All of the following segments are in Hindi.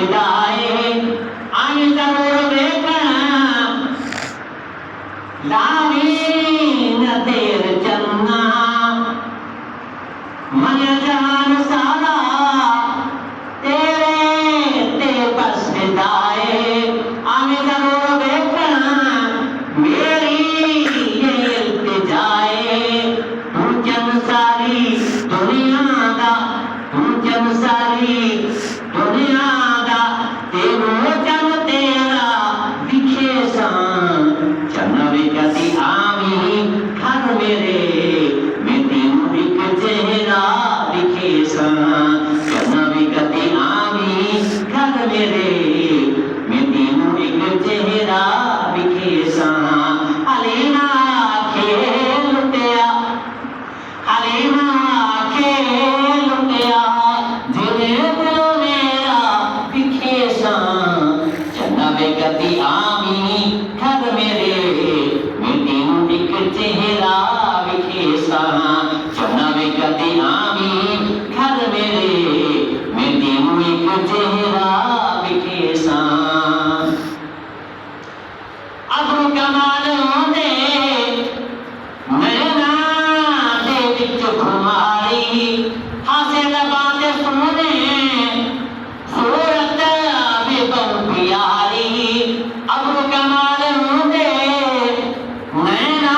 विदाए आमी जरूर देखना लावी न देर चन्ना मन जान सारा तेरे ते बस विदाए आमी जरूर देखना मेरी ये इल्तिजाए जन सारी दुनिया दा जन सारी दुनिया दा तेरो जन तेरा दिखे चन विकती आमी घर मेरे मैं तेनू एक चेहरा दिखे चन विकती आमी घर मेरे मैं तेनू एक चेहरा दिखे अलीना खेल लुटिया अलीना खेल लुटिया जिने दिल मेरा दिखे चन्ना बेगती आमी घर मेरे मैं तेनू एक चेहरा दिखे चन्ना बेगती आमी घर मेरे मैं तेनू एक चेहरा दिखे अबू कमाल दे नैना दे विच घुमारी हासे लबाते सोने सूरत में बहु प्यारी अबू कमाल दे नैना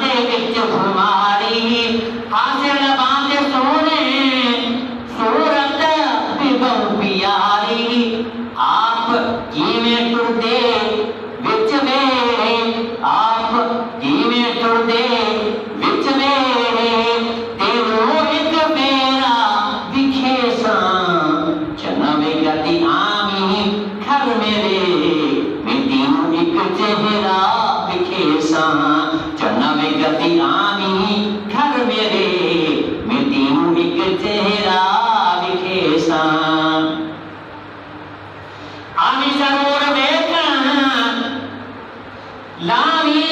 दे विच घुमारी हासे लबाते सोने सूरत में बहु प्यारी आप किवें टुरदे विच मेरे आप किवें टुरदे विच मेरे तेरो एक मेरा दिखे चन्ना बेगती आमी घर मेरे मैं तेनू एक चेहरा दिखे चन्ना बेगती आमी घर मेरे मैं तेनू एक चेहरा दिखे आमी जरूर देखना लावी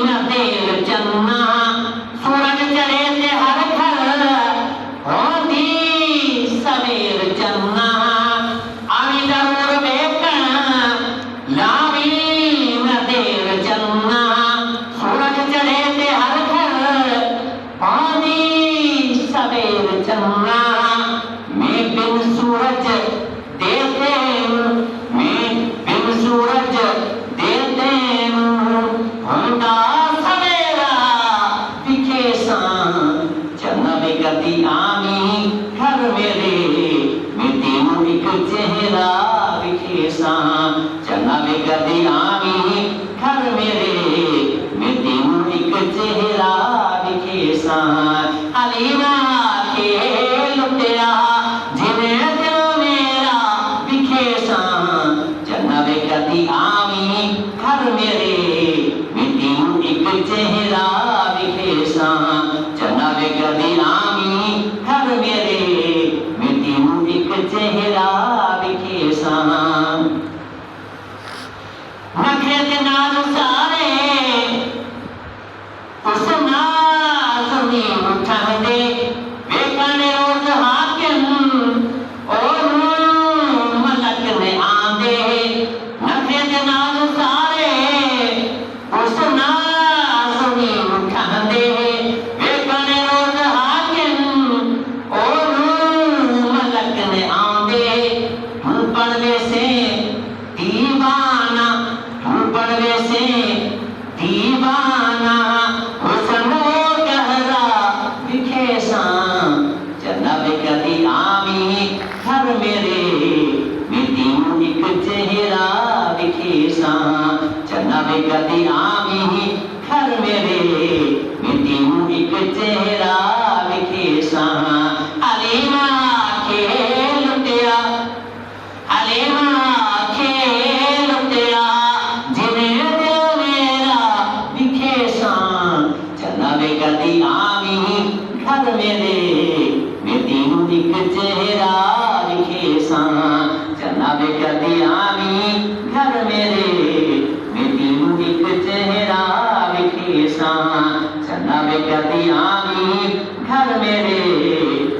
न देर चन्ना सूरज चढ़े ते हर घर होती सवेर चन्ना आमी जरूर देखना लावी न देर चन्ना सूरज चढ़े ते हर घर होती सवेर चन्ना मैं बिन सूरज देते मैं बिन सूरज देते होंदा सवेरा दिखे चन्ना बेगती आमी घर मेरे मैं तेनू एक चेहरा दिखे चन्ना बेगती आमी घर मेरे मैं तेनू एक चेहरा दिखे अलीना खेल लुटिया जिने दिल मेरा दिखे चन्ना बेगती आमी घर मेरे मैं तेनू एक चेहरा दिखे चन्ना बेगती आमी घर मेरे मैं तेनू एक चेहरा दिखे नखरे ते नाल सारे उस नाज नी उठांदे वेखने रोज हाकिम और मलक ने आंदे नखरे ते नाल सारे उस नाज नी उठांदे वेखने रोज हाकिम और मलक ने आंदे पढ़वे से दीवाना पढ़वे से दीवाना हुस्न गहरा दिखे चन्ना बेगती आमी घर मेरे मैं तेनू एक चेहरा दिखे चन्ना बेगती आमी घर मेरे मैं तेनू एक चेहरा दिखे अलीना खेल लुटिया अलीना खेल लुटिया जिने दिल मेरा दिखे चन्ना बेगती आमी घर मेरे मैं तेनू एक चेहरा दिखे चन्ना बेगती आमी घर मेरे मैं तेनू एक चेहरा दिखे चन्ना बेगती आमी घर मेरे